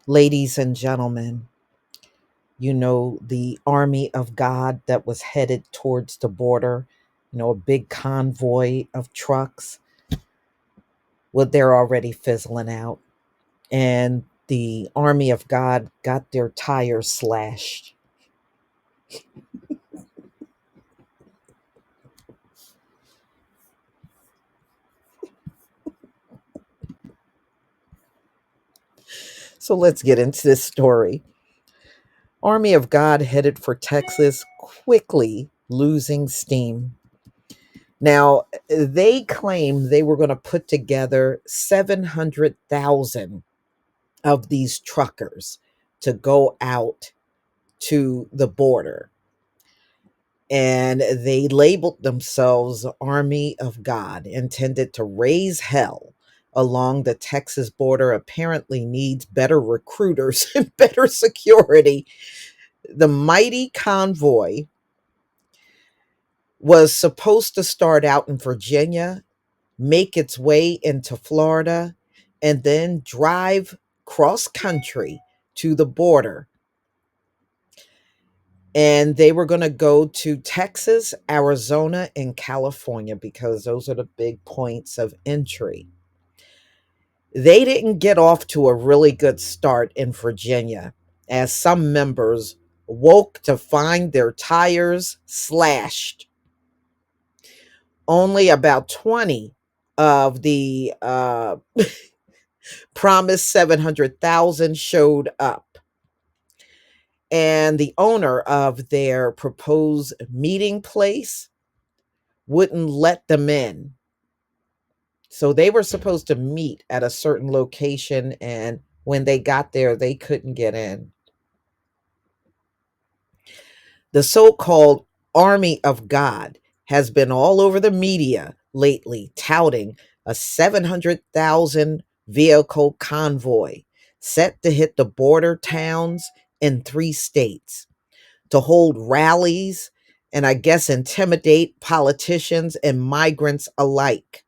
Ladies and gentlemen, the army of God that was headed towards the border, a big convoy of trucks. Well, they're already fizzling out. And the army of God got their tires slashed. So let's get into this story. Army of God headed for Texas, quickly losing steam. Now, they claim they were going to put together 700,000 of these truckers to go out to the border. And they labeled themselves Army of God, intended to raise hell along the Texas border. Apparently needs better recruiters and better security. The mighty convoy was supposed to start out in Virginia, make its way into Florida, and then drive cross country to the border. And they were going to go to Texas, Arizona, and California because those are the big points of entry. They didn't get off to a really good start in Virginia, as some members woke to find their tires slashed. Only about 20 of the promised 700,000 showed up. And the owner of their proposed meeting place wouldn't let them in. So they were supposed to meet at a certain location, and when they got there, they couldn't get in. The so called Army of God has been all over the media lately touting a 700,000 vehicle convoy set to hit the border towns in 3 states to hold rallies and, I guess, intimidate politicians and migrants alike.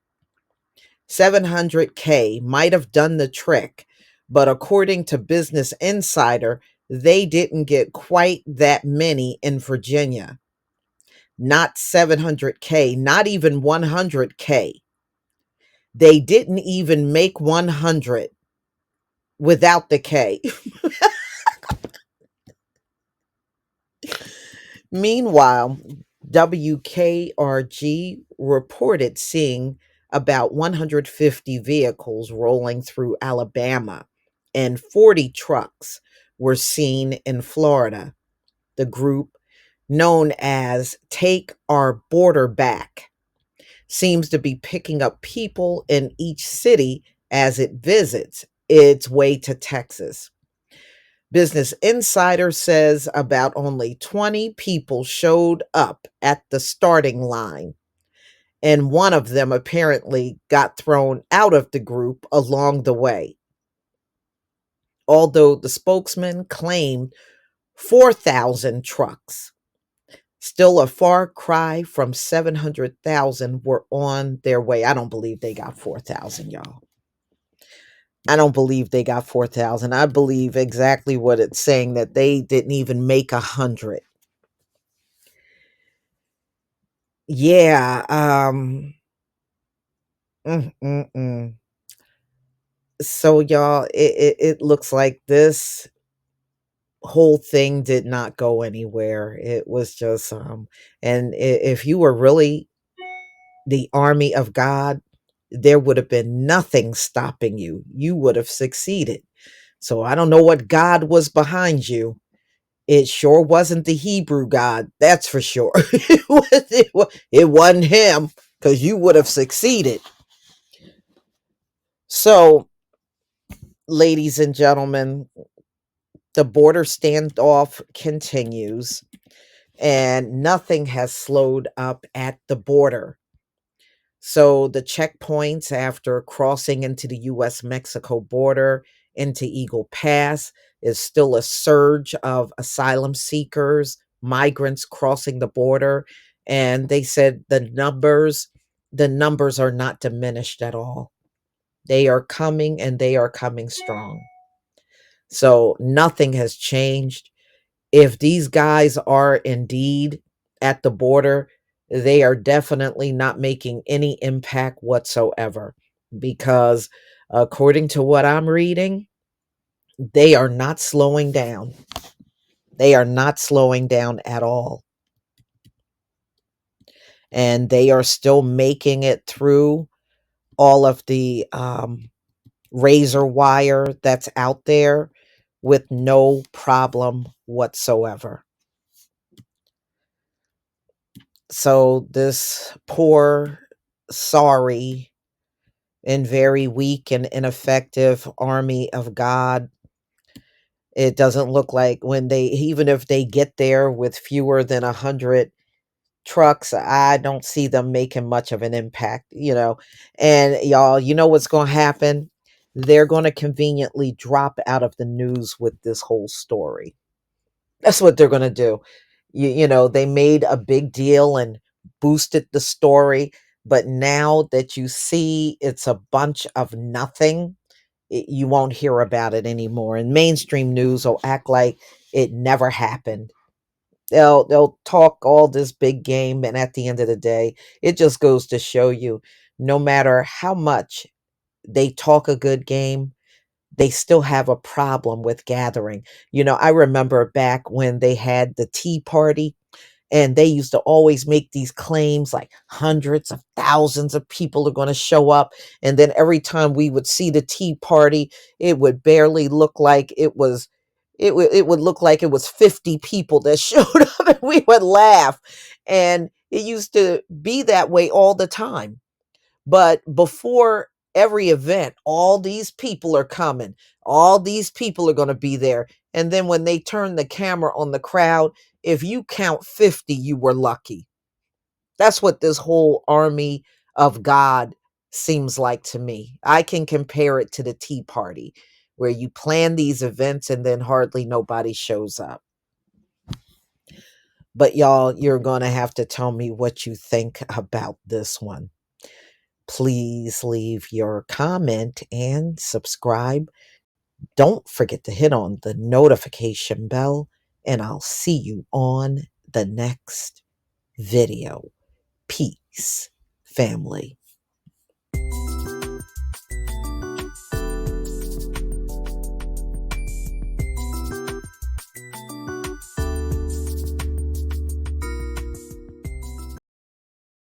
700K might have done the trick, but according to Business Insider, they didn't get quite that many in Virginia. Not 700K, not even 100K. They didn't even make 100 without the K. Meanwhile, WKRG reported seeing about 150 vehicles rolling through Alabama, and 40 trucks were seen in Florida. The group, known as Take Our Border Back, seems to be picking up people in each city as it visits its way to Texas. Business Insider says about only 20 people showed up at the starting line, and one of them apparently got thrown out of the group along the way. Although the spokesman claimed 4,000 trucks, still a far cry from 700,000 were on their way. I don't believe they got 4,000, y'all. I don't believe they got 4,000. I believe exactly what it's saying, that they didn't even make 100. Yeah. Mm, mm, mm. So, y'all, it looks like this whole thing did not go anywhere. It was just, and if you were really the army of God, there would have been nothing stopping you. You would have succeeded. So I don't know what God was behind you. It sure wasn't the Hebrew God, that's for sure. It wasn't him, because you would have succeeded. So, ladies and gentlemen, the border standoff continues, and nothing has slowed up at the border. So, the checkpoints after crossing into the US Mexico border into Eagle Pass is still a surge of asylum seekers, migrants crossing the border, and they said the numbers are not diminished at all. They are coming, and they are coming strong. So nothing has changed. If these guys are indeed at the border, they are definitely not making any impact whatsoever, because according to what I'm reading, they are not slowing down. They are not slowing down at all. And they are still making it through all of the razor wire that's out there with no problem whatsoever. So, this poor, sorry, and very weak and ineffective army of God, it doesn't look like, when they, even if they get there with fewer than 100 trucks, I don't see them making much of an impact. And y'all, you know what's going to happen? They're going to conveniently drop out of the news with this whole story. That's what they're going to do. They made a big deal and boosted the story, but now that you see it's a bunch of nothing, you won't hear about it anymore. And mainstream news will act like it never happened. They'll talk all this big game, and at the end of the day, it just goes to show you, no matter how much they talk a good game, they still have a problem with gathering. I remember back when they had the Tea Party, and they used to always make these claims like hundreds of thousands of people are going to show up. And then every time we would see the Tea Party, it would barely look like it was. It would look like it was 50 people that showed up, and we would laugh. And it used to be that way all the time. But before every event, all these people are coming. All these people are going to be there. And then when they turn the camera on the crowd, if you count 50, you were lucky. That's what this whole army of God seems like to me. I can compare it to the Tea Party, where you plan these events and then hardly nobody shows up. But y'all, you're going to have to tell me what you think about this one. Please leave your comment and subscribe. Don't forget to hit on the notification bell, and I'll see you on the next video. Peace, family.